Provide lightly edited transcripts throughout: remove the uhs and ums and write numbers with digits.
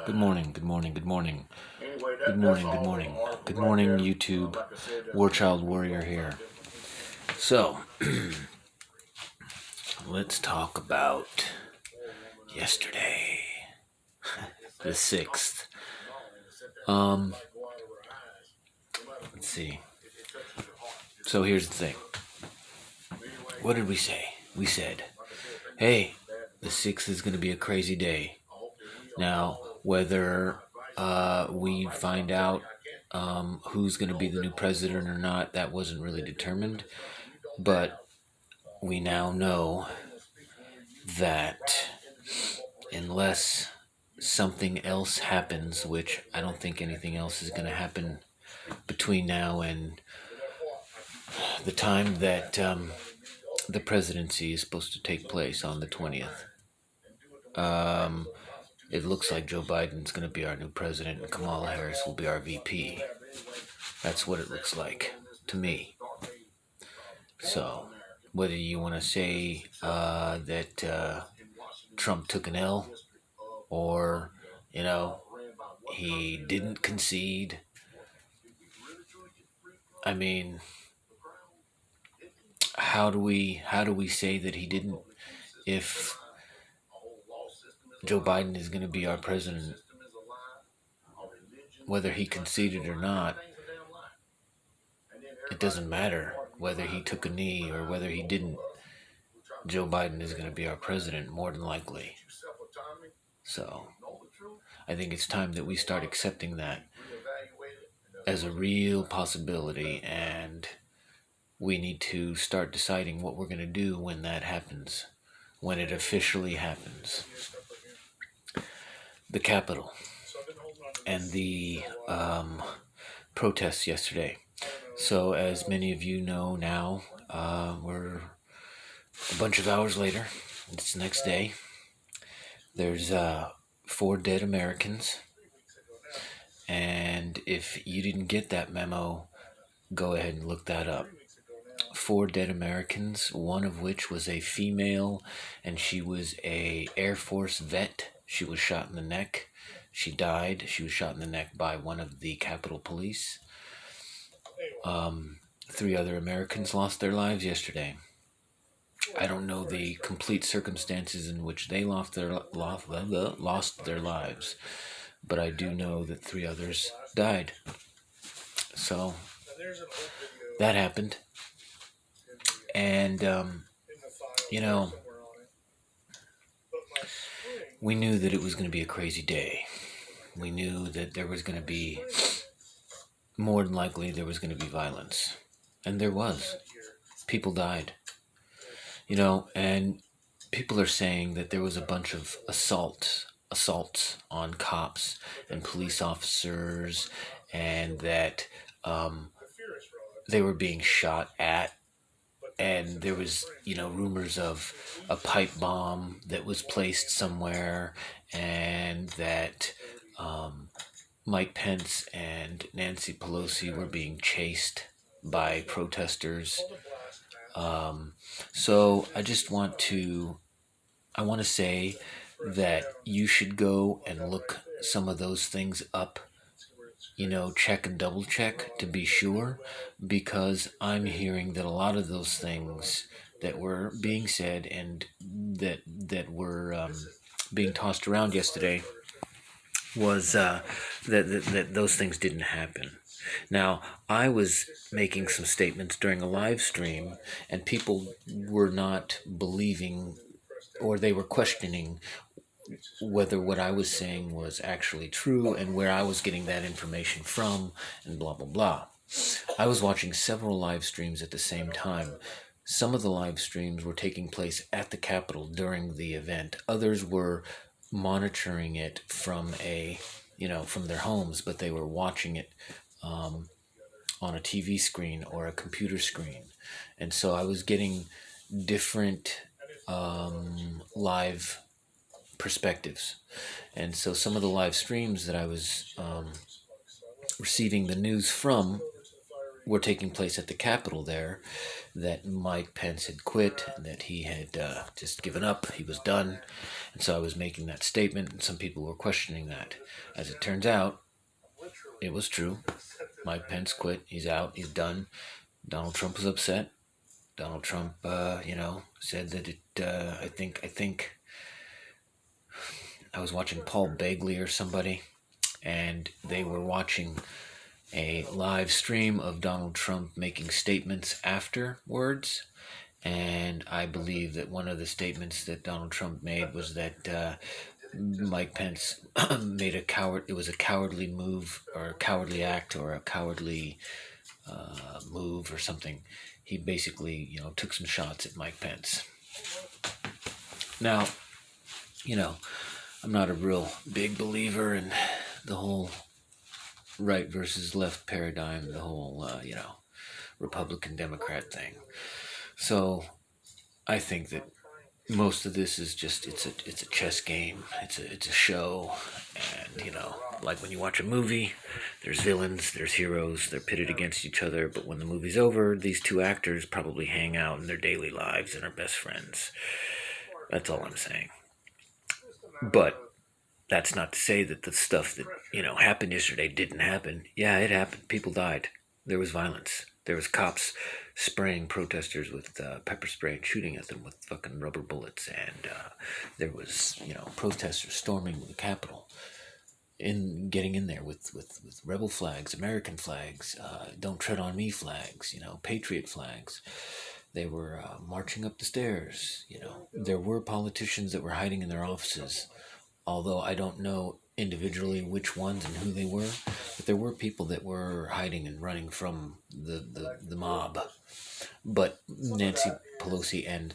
Good morning, good morning, good morning. Good morning, good morning. Good morning, YouTube. Warchild Warrior here. So, let's talk about yesterday, the 6th. Let's see. So here's the thing. What did we say? We said, hey, the 6th is going to be a crazy day. Now, whether we find out who's going to be the new president or not, that wasn't really determined. But we now know that unless something else happens, which I don't think anything else is going to happen between now and the time that the presidency is supposed to take place on the 20th. It looks like Joe Biden's going to be our new president and Kamala Harris will be our VP. That's what it looks like to me. So, whether you want to say that Trump took an L or, he didn't concede, I mean, how do we say that he didn't if Joe Biden is going to be our president? Whether he conceded or not, it doesn't matter whether he took a knee or whether he didn't. Joe Biden is going to be our president, more than likely. So, I think it's time that we start accepting that as a real possibility, and we need to start deciding what we're going to do when that happens, when it officially happens. The Capitol and the protests yesterday. So, as many of you know now, we're a bunch of hours later. It's the next day. There's 4 dead Americans. And if you didn't get that memo, go ahead and look that up. 4 dead Americans, one of which was a female, and she was a Air Force vet. She was shot in the neck. She died. She was shot in the neck by one of the Capitol Police. 3 other Americans lost their lives yesterday. I don't know the complete circumstances in which they lost their lives, but I do know that 3 others died. So that happened. And, we knew that it was going to be a crazy day. We knew that there was going to be, more than likely, there was going to be violence. And there was. People died. And people are saying that there was a bunch of assaults on cops and police officers, and that they were being shot at, and there was, rumors of a pipe bomb that was placed somewhere, and that Mike Pence and Nancy Pelosi were being chased by protesters. So I just want to say that you should go and look some of those things up, check and double check to be sure, because I'm hearing that a lot of those things that were being said and that were being tossed around yesterday was that those things didn't happen. Now, I was making some statements during a live stream, and people were not believing, or they were questioning whether what I was saying was actually true and where I was getting that information from, and blah, blah, blah. I was watching several live streams at the same time. Some of the live streams were taking place at the Capitol during the event. Others were monitoring it from from their homes, but they were watching it on a TV screen or a computer screen. And so I was getting different live perspectives. And so some of the live streams that I was receiving the news from were taking place at the Capitol there. that Mike Pence had quit, and that he had just given up. He was done. And so I was making that statement, and some people were questioning that. As it turns out, it was true. Mike Pence quit. He's out. He's done. Donald Trump was upset. Donald Trump, said that it. I think I was watching Paul Begley or somebody, and they were watching a live stream of Donald Trump making statements afterwards. And I believe that one of the statements that Donald Trump made was that Mike Pence made it was a cowardly move or a cowardly act or a cowardly move or something. He basically, took some shots at Mike Pence. Now, I'm not a real big believer in the whole right versus left paradigm, the whole, Republican Democrat thing. So I think that most of this is just it's a chess game. It's a show, and like when you watch a movie, there's villains, there's heroes, they're pitted against each other. But when the movie's over, these two actors probably hang out in their daily lives and are best friends. That's all I'm saying. But that's not to say that the stuff that happened yesterday didn't happen. Yeah, it happened. People died. There was violence. There was cops spraying protesters with pepper spray and shooting at them with fucking rubber bullets. And there was, protesters storming the Capitol, getting in there with rebel flags, American flags, don't tread on me flags, patriot flags. They were marching up the stairs. There were politicians that were hiding in their offices, although I don't know individually which ones and who they were, but there were people that were hiding and running from the mob. But Nancy Pelosi and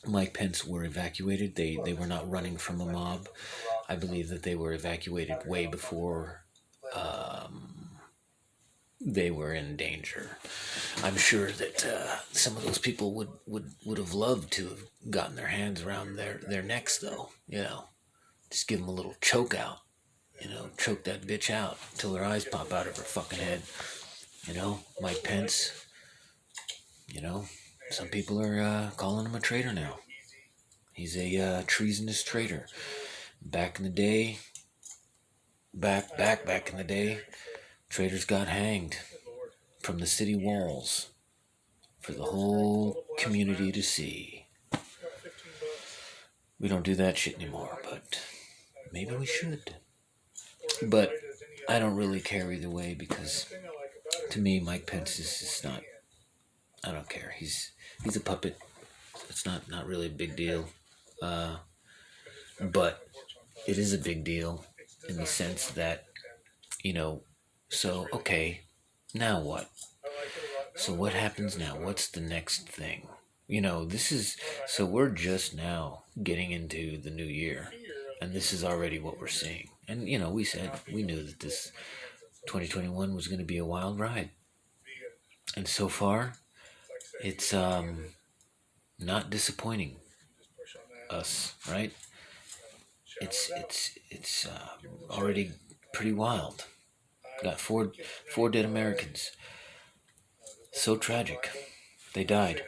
Mike Pence were evacuated. They were not running from a mob. I believe that they were evacuated way before they were in danger. I'm sure that some of those people would have loved to have gotten their hands around their necks, though. Just give them a little choke out. Choke that bitch out until her eyes pop out of her fucking head. Mike Pence. Some people are calling him a traitor now. He's a treasonous traitor. Back in the day, traitors got hanged from the city walls for the whole community to see. We don't do that shit anymore, but maybe we should. But I don't really care either way, because to me, Mike Pence is just not. I don't care. He's a puppet. It's not really a big deal. But it is a big deal in the sense that, so, okay, now what? So what happens now? What's the next thing? So we're just now getting into the new year, and this is already what we're seeing. And, we knew that this 2021 was going to be a wild ride. And so far, it's not disappointing us, right? It's already pretty wild. Got four dead Americans. So tragic. They died.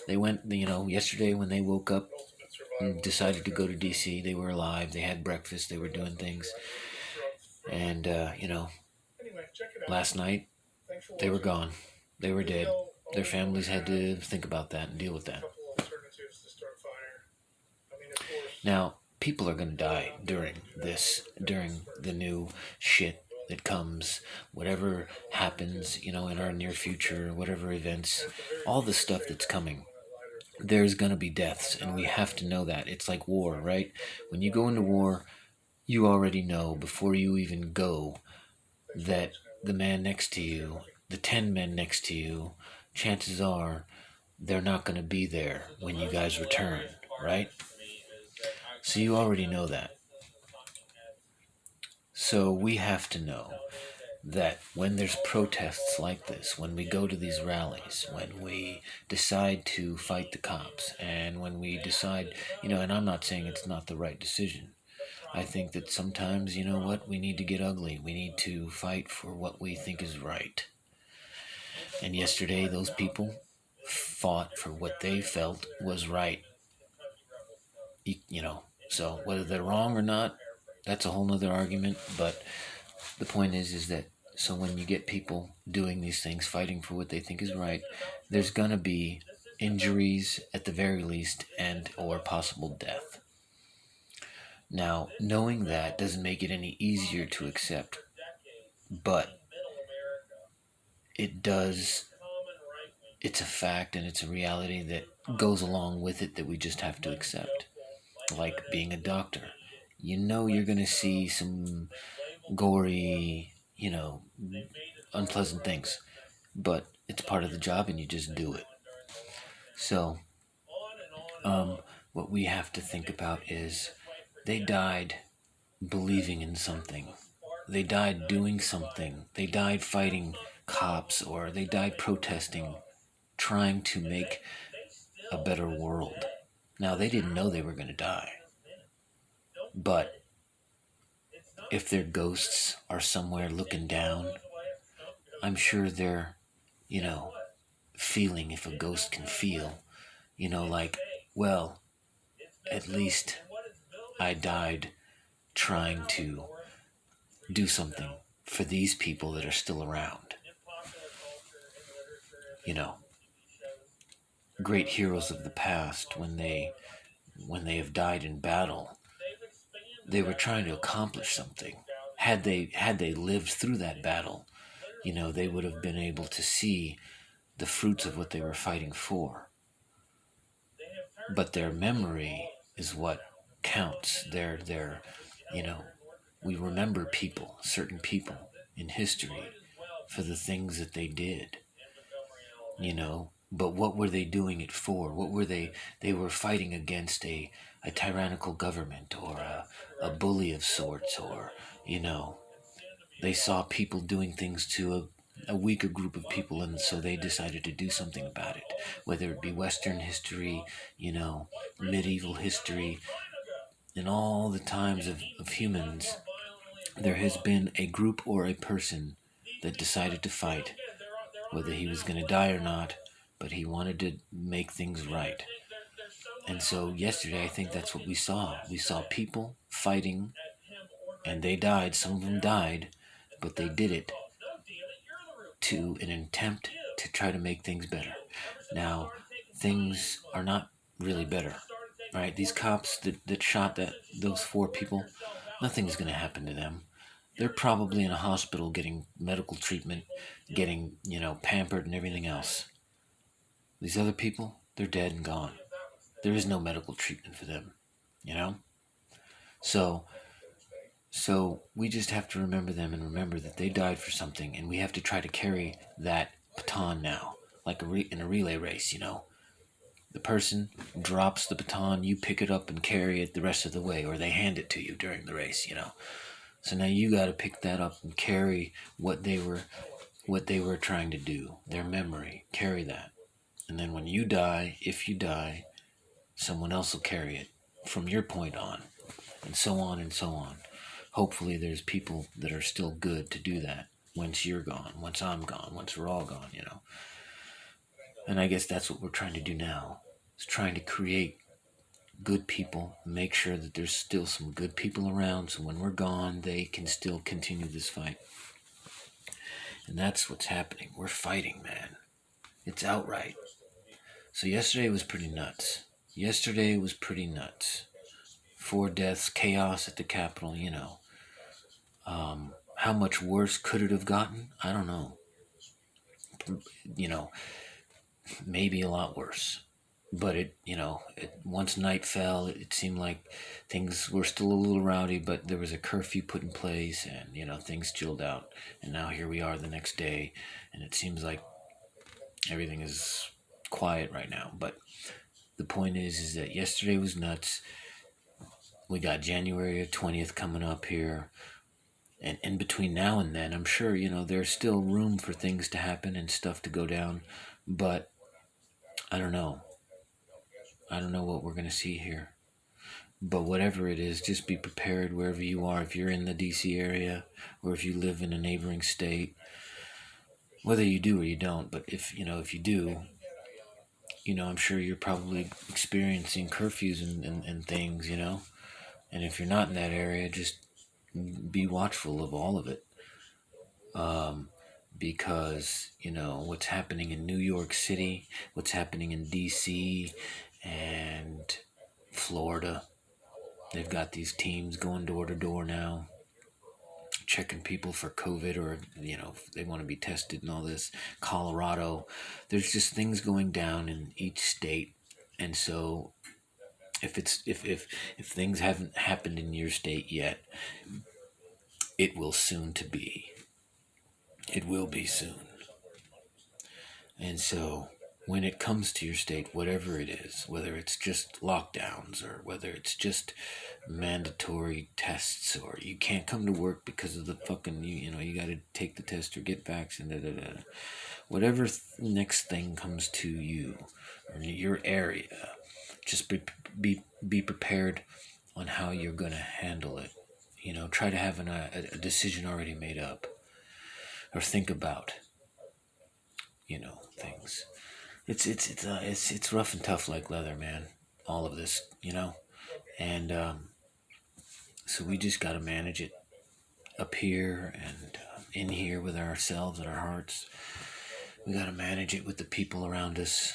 They went, yesterday when they woke up and decided to go to D.C., they were alive. They had breakfast. They were doing things. And, last night, they were gone. They were dead. Their families had to think about that and deal with that. Now, people are going to die during the new shit that comes, whatever happens, in our near future, whatever events, all the stuff that's coming. There's going to be deaths, and we have to know that. It's like war, right? When you go into war, you already know before you even go that the man next to you, the 10 men next to you, chances are they're not going to be there when you guys return, right? So you already know that. So we have to know that when there's protests like this, when we go to these rallies, when we decide to fight the cops, and when we decide, and I'm not saying it's not the right decision. I think that sometimes, we need to get ugly. We need to fight for what we think is right. And yesterday, those people fought for what they felt was right. So whether they're wrong or not, that's a whole nother argument. But the point is that so when you get people doing these things, fighting for what they think is right, there's gonna be injuries at the very least, and or possible death. Now, knowing that doesn't make it any easier to accept, but it does. It's a fact and it's a reality that goes along with it that we just have to accept. Like being a doctor, you're gonna see some gory, unpleasant things, but it's part of the job and you just do it. So, what we have to think about is they died believing in something. They died doing something. They died fighting cops, or they died protesting, trying to make a better world. Now, they didn't know they were going to die. But if their ghosts are somewhere looking down, I'm sure they're, feeling, if a ghost can feel, like, well, at least I died trying to do something for these people that are still around. Great heroes of the past, when they have died in battle, they were trying to accomplish something. Had they lived through that battle, they would have been able to see the fruits of what they were fighting for. But their memory is what counts. We remember people, certain people in history, for the things that they did. But what were they doing it for? What were they were fighting against a tyrannical government, or a bully of sorts, or, they saw people doing things to a weaker group of people, and so they decided to do something about it. Whether it be Western history, medieval history, in all the times of humans, there has been a group or a person that decided to fight, whether he was going to die or not, but he wanted to make things right. And so yesterday, I think that's what we saw. We saw people fighting, and they died. Some of them died, but they did it to an attempt to try to make things better. Now, things are not really better, right? These cops that shot those 4 people, nothing's going to happen to them. They're probably in a hospital getting medical treatment, getting, pampered and everything else. These other people, they're dead and gone. There is no medical treatment for them, So we just have to remember them, and remember that they died for something, and we have to try to carry that baton now, like in a relay race, The person drops the baton, you pick it up and carry it the rest of the way, or they hand it to you during the race, So now you got to pick that up and carry what they were trying to do, their memory, carry that. And then when you die, if you die, someone else will carry it from your point on, and so on and so on. Hopefully there's people that are still good to do that once you're gone, once I'm gone, once we're all gone, And I guess that's what we're trying to do now, is trying to create good people, make sure that there's still some good people around, so when we're gone, they can still continue this fight. And that's what's happening. We're fighting, man. It's outright. So yesterday was pretty nuts. 4 deaths, chaos at the Capitol, How much worse could it have gotten? I don't know. Maybe a lot worse. But once night fell, it seemed like things were still a little rowdy, but there was a curfew put in place, and, things chilled out. And now here we are the next day, and it seems like everything is quiet right now. But the point is that yesterday was nuts. We got January 20th coming up here. And in between now and then, I'm sure, there's still room for things to happen and stuff to go down. But I don't know. I don't know what we're going to see here. But whatever it is, just be prepared wherever you are. If you're in the D.C. area, or if you live in a neighboring state, whether you do or you don't. But if you do, I'm sure you're probably experiencing curfews and things, and if you're not in that area, just be watchful of all of it. Because, what's happening in New York City, what's happening in DC and Florida, they've got these teams going door to door now, checking people for COVID, or, if they want to be tested and all this. Colorado, there's just things going down in each state. And so if things haven't happened in your state yet, it will soon to be. It will be soon. And so when it comes to your state, whatever it is, whether it's just lockdowns or whether it's just mandatory tests, or you can't come to work because of the fucking, you got to take the test or get vaccinated, whatever next thing comes to you or your area, just be prepared on how you're going to handle it. Try to have a decision already made up, or think about, things. It's rough and tough like leather, man. All of this, and so we just got to manage it up here and in here with ourselves and our hearts. We got to manage it with the people around us.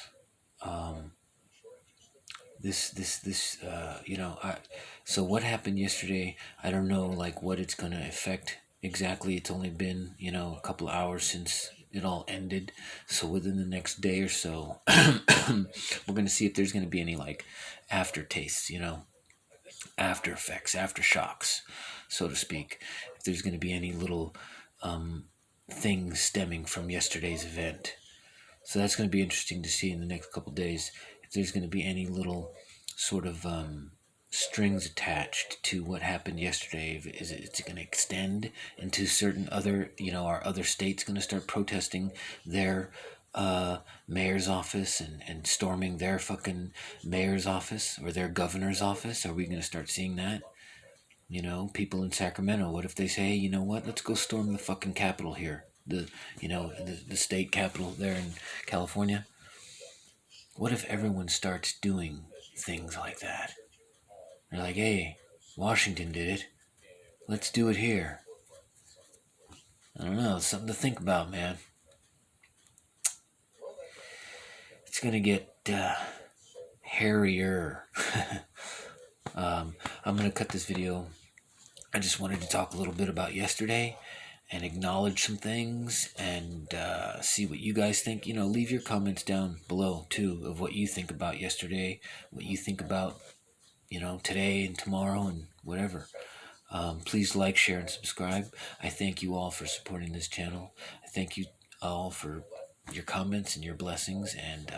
So what happened yesterday, I don't know, like, what it's going to affect exactly. It's only been, a couple of hours since it all ended. So within the next day or so, we're going to see if there's going to be any, like, aftertastes, after effects, aftershocks, so to speak. If there's going to be any little things stemming from yesterday's event. So that's going to be interesting to see in the next couple of days. If there's going to be any little sort of strings attached to what happened yesterday. Is it going to extend into certain other, are other states going to start protesting their mayor's office and storming their fucking mayor's office or their governor's office? Are we going to start seeing that? People in Sacramento, what if they say, hey, you know what, let's go storm the fucking Capitol here, the state capitol there in California? What if everyone starts doing things like that? They're like, hey, Washington did it, let's do it here. I don't know, it's something to think about, man. It's gonna get hairier. I'm gonna cut this video. I just wanted to talk a little bit about yesterday and acknowledge some things and see what you guys think. Leave your comments down below too of what you think about yesterday, what you think about, today and tomorrow and whatever. Please like, share, and subscribe. I thank you all for supporting this channel. I thank you all for your comments and your blessings, and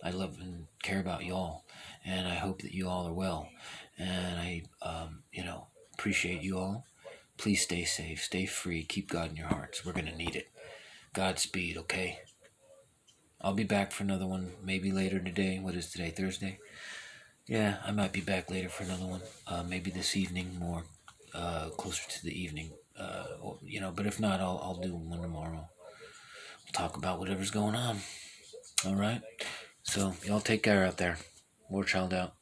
I love and care about you all, and I hope that you all are well, and I appreciate you all. Please stay safe, stay free, keep God in your hearts. We're going to need it. Godspeed, okay? I'll be back for another one, maybe later today. What is today, Thursday? Yeah, I might be back later for another one. Maybe this evening, more closer to the evening. But if not, I'll do one tomorrow. We'll talk about whatever's going on. All right? So, y'all take care out there. War Child out.